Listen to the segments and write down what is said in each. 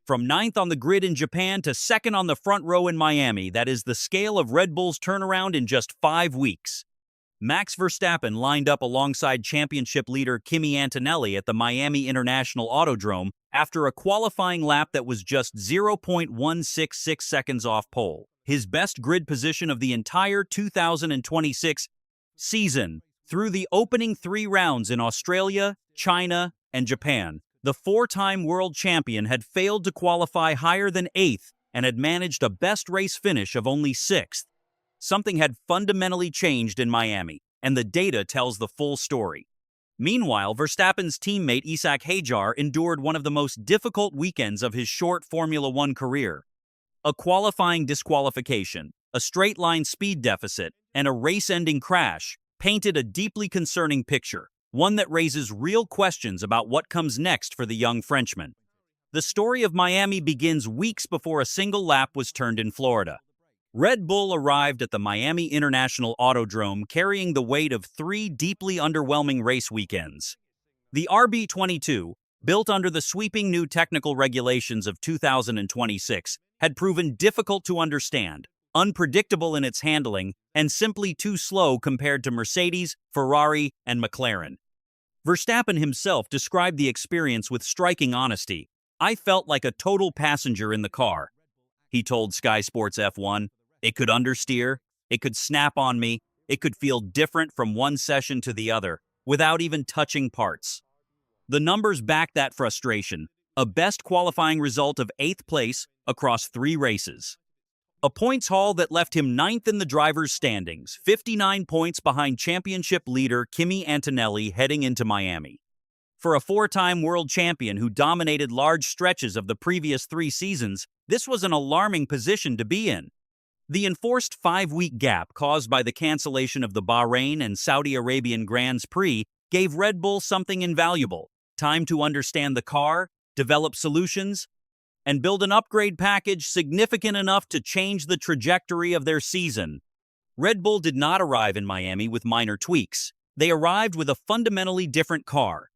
From ninth on the grid in Japan to second on the front row in Miami, that is the scale of Red Bull's turnaround in just 5 weeks. Max Verstappen lined up alongside championship leader Kimi Antonelli at the Miami International Autodrome after a qualifying lap that was just 0.166 seconds off pole, his best grid position of the entire 2026 season. Through the opening 3 rounds in Australia, China, and Japan, the 4-time world champion had failed to qualify higher than 8th and had managed a best race finish of only 6th. Something had fundamentally changed in Miami, and the data tells the full story. Meanwhile, Verstappen's teammate Isack Hajar endured one of the most difficult weekends of his short Formula One career. A qualifying disqualification, a straight-line speed deficit, and a race-ending crash painted a deeply concerning picture, one that raises real questions about what comes next for the young Frenchman. The story of Miami begins weeks before a single lap was turned in Florida. Red Bull arrived at the Miami International Autodrome carrying the weight of 3 deeply underwhelming race weekends. The RB22, built under the sweeping new technical regulations of 2026, had proven difficult to understand, unpredictable in its handling, and simply too slow compared to Mercedes, Ferrari, and McLaren. Verstappen himself described the experience with striking honesty. "I felt like a total passenger in the car," he told Sky Sports F1. "It could understeer, it could snap on me, it could feel different from one session to the other, without even touching parts." The numbers back that frustration, a best qualifying result of 8th place across 3 races. A points haul that left him 9th in the drivers' standings, 59 points behind championship leader Kimi Antonelli heading into Miami. For a 4-time world champion who dominated large stretches of the previous 3 seasons, this was an alarming position to be in. The enforced 5-week gap caused by the cancellation of the Bahrain and Saudi Arabian Grands Prix gave Red Bull something invaluable: time to understand the car, develop solutions, and build an upgrade package significant enough to change the trajectory of their season. Red Bull did not arrive in Miami with minor tweaks. They arrived with a fundamentally different car.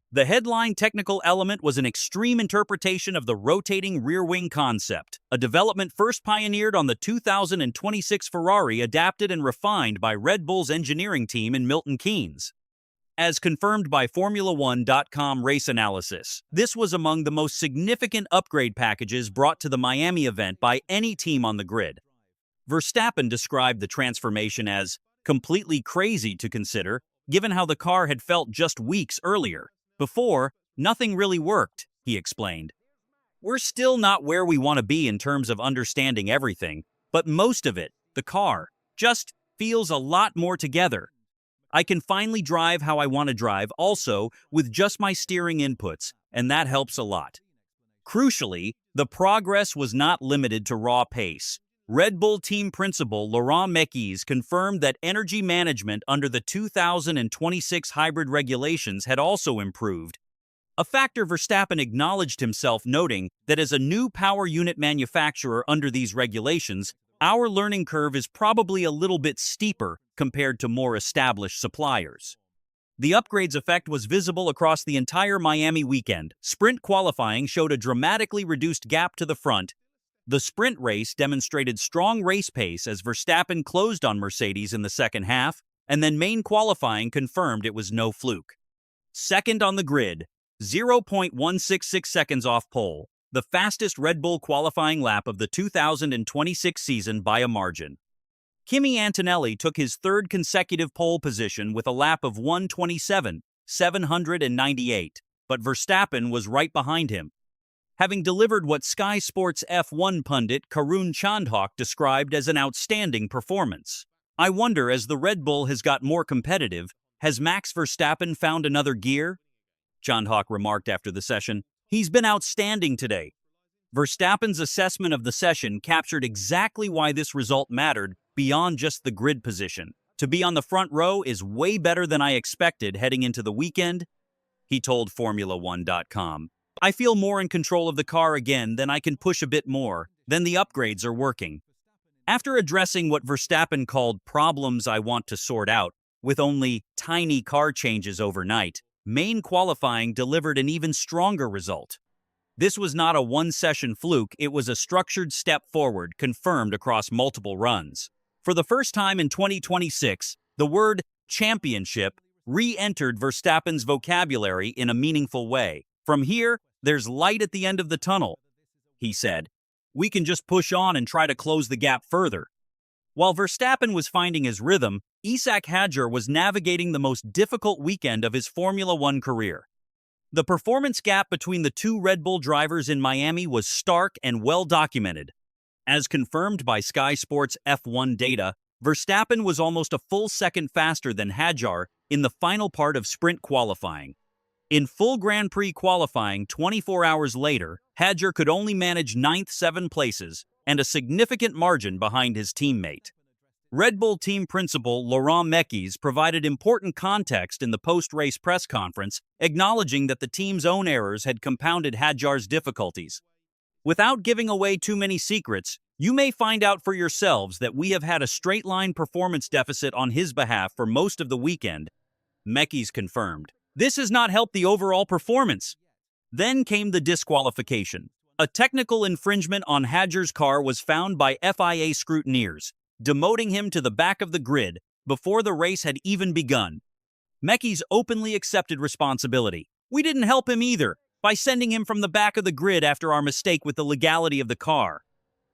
The headline technical element was an extreme interpretation of the rotating rear wing concept, a development first pioneered on the 2026 Ferrari, adapted and refined by Red Bull's engineering team in Milton Keynes. As confirmed by Formula1.com race analysis, this was among the most significant upgrade packages brought to the Miami event by any team on the grid. Verstappen described the transformation as completely crazy to consider, given how the car had felt just weeks earlier. "Before, nothing really worked," he explained. "We're still not where we want to be in terms of understanding everything, but most of it, the car, just feels a lot more together. I can finally drive how I want to drive, also with just my steering inputs, and that helps a lot." Crucially, the progress was not limited to raw pace. Red Bull team principal Laurent Mekies confirmed that energy management under the 2026 hybrid regulations had also improved, a factor Verstappen acknowledged himself, noting that as a new power unit manufacturer under these regulations, our learning curve is probably a little bit steeper compared to more established suppliers. The upgrade's effect was visible across the entire Miami weekend. Sprint qualifying showed a dramatically reduced gap to the front. The sprint race demonstrated strong race pace as Verstappen closed on Mercedes in the second half, and then main qualifying confirmed it was no fluke. Second on the grid, 0.166 seconds off pole, the fastest Red Bull qualifying lap of the 2026 season by a margin. Kimi Antonelli took his 3rd consecutive pole position with a lap of 1:27.798, but Verstappen was right behind him, having delivered what Sky Sports F1 pundit Karun Chandhok described as an outstanding performance. "I wonder, as the Red Bull has got more competitive, has Max Verstappen found another gear?" Chandhok remarked after the session. "He's been outstanding today." Verstappen's assessment of the session captured exactly why this result mattered beyond just the grid position. "To be on the front row is way better than I expected heading into the weekend," he told Formula1.com. "I feel more in control of the car again, then I can push a bit more, then the upgrades are working." After addressing what Verstappen called problems I want to sort out, with only tiny car changes overnight, main qualifying delivered an even stronger result. This was not a one-session fluke, it was a structured step forward, confirmed across multiple runs. For the first time in 2026, the word championship re-entered Verstappen's vocabulary in a meaningful way. From here, there's light at the end of the tunnel, he said. We can just push on and try to close the gap further. While Verstappen was finding his rhythm, Isaac Hadjar was navigating the most difficult weekend of his Formula One career. The performance gap between the two Red Bull drivers in Miami was stark and well documented. As confirmed by Sky Sports F1 data, Verstappen was almost a full second faster than Hadjar in the final part of sprint qualifying. In full Grand Prix qualifying 24 hours later, Hadjar could only manage 9th 7 places and a significant margin behind his teammate. Red Bull team principal Laurent Mekies provided important context in the post-race press conference, acknowledging that the team's own errors had compounded Hadjar's difficulties. Without giving away too many secrets, you may find out for yourselves that we have had a straight-line performance deficit on his behalf for most of the weekend, Mekies confirmed. This has not helped the overall performance. Then came the disqualification. A technical infringement on Hadjar's car was found by FIA scrutineers, demoting him to the back of the grid before the race had even begun. Mekies openly accepted responsibility. We didn't help him either, by sending him from the back of the grid after our mistake with the legality of the car.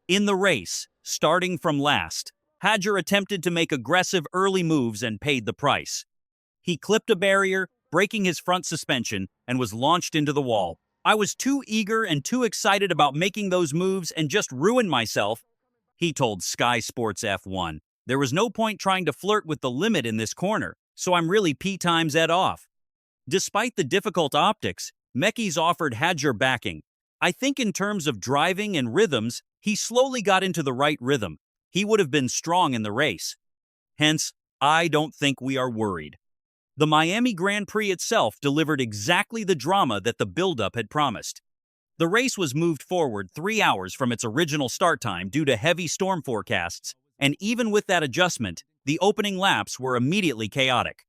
In the race, starting from last, Hadjar attempted to make aggressive early moves and paid the price. He clipped a barrier, breaking his front suspension, and was launched into the wall. I was too eager and too excited about making those moves and just ruined myself, he told Sky Sports F1. There was no point trying to flirt with the limit in this corner, so I'm really P*Z off. Despite the difficult optics, Mekies offered Hadjar backing. I think in terms of driving and rhythms, he slowly got into the right rhythm. He would have been strong in the race. Hence, I don't think we are worried. The Miami Grand Prix itself delivered exactly the drama that the build-up had promised. The race was moved forward 3 hours from its original start time due to heavy storm forecasts, and even with that adjustment, the opening laps were immediately chaotic.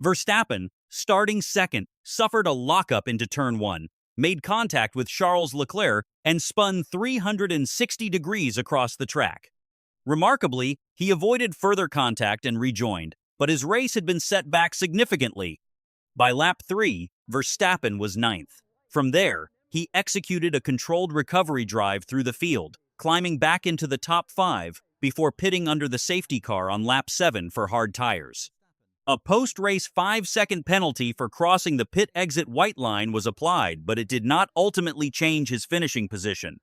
Verstappen, starting second, suffered a lockup into Turn 1, made contact with Charles Leclerc, and spun 360 degrees across the track. Remarkably, he avoided further contact and rejoined, but his race had been set back significantly. By lap 3, Verstappen was 9th. From there, he executed a controlled recovery drive through the field, climbing back into the top 5 before pitting under the safety car on lap 7 for hard tires. A post-race 5-second penalty for crossing the pit exit white line was applied, but it did not ultimately change his finishing position.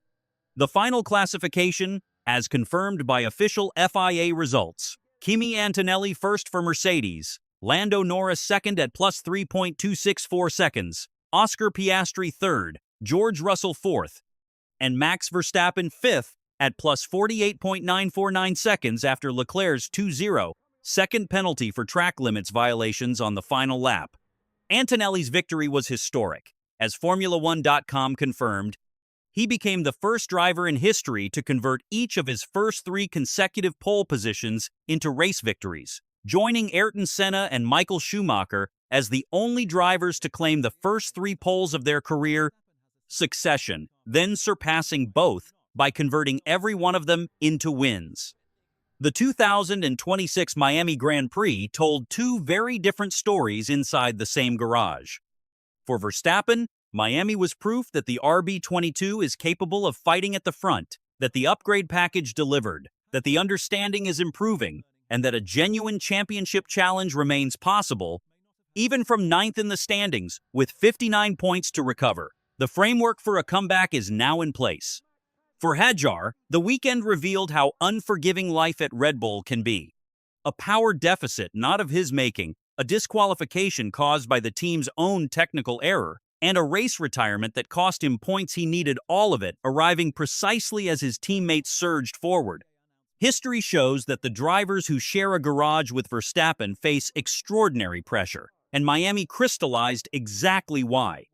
The final classification, as confirmed by official FIA results: Kimi Antonelli first for Mercedes, Lando Norris second at plus 3.264 seconds, Oscar Piastri third, George Russell fourth, and Max Verstappen fifth at plus 48.949 seconds after Leclerc's 2-0 second penalty for track limits violations on the final lap. Antonelli's victory was historic. As Formula1.com confirmed, he became the first driver in history to convert each of his first 3 consecutive pole positions into race victories, joining Ayrton Senna and Michael Schumacher as the only drivers to claim the first 3 poles of their career succession, then surpassing both by converting every one of them into wins. The 2026 Miami Grand Prix told 2 very different stories inside the same garage. For Verstappen, Miami was proof that the RB22 is capable of fighting at the front, that the upgrade package delivered, that the understanding is improving, and that a genuine championship challenge remains possible, even from 9th in the standings, with 59 points to recover. The framework for a comeback is now in place. For Hadjar, the weekend revealed how unforgiving life at Red Bull can be. A power deficit not of his making, a disqualification caused by the team's own technical error, and a race retirement that cost him points he needed, all of it arriving precisely as his teammates surged forward. History shows that the drivers who share a garage with Verstappen face extraordinary pressure, and Miami crystallized exactly why.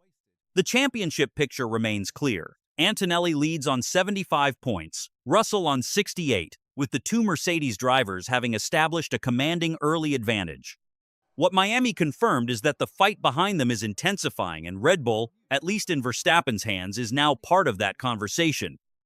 The championship picture remains clear. Antonelli leads on 75 points, Russell on 68, with the 2 Mercedes drivers having established a commanding early advantage. What Miami confirmed is that the fight behind them is intensifying, and Red Bull, at least in Verstappen's hands, is now part of that conversation.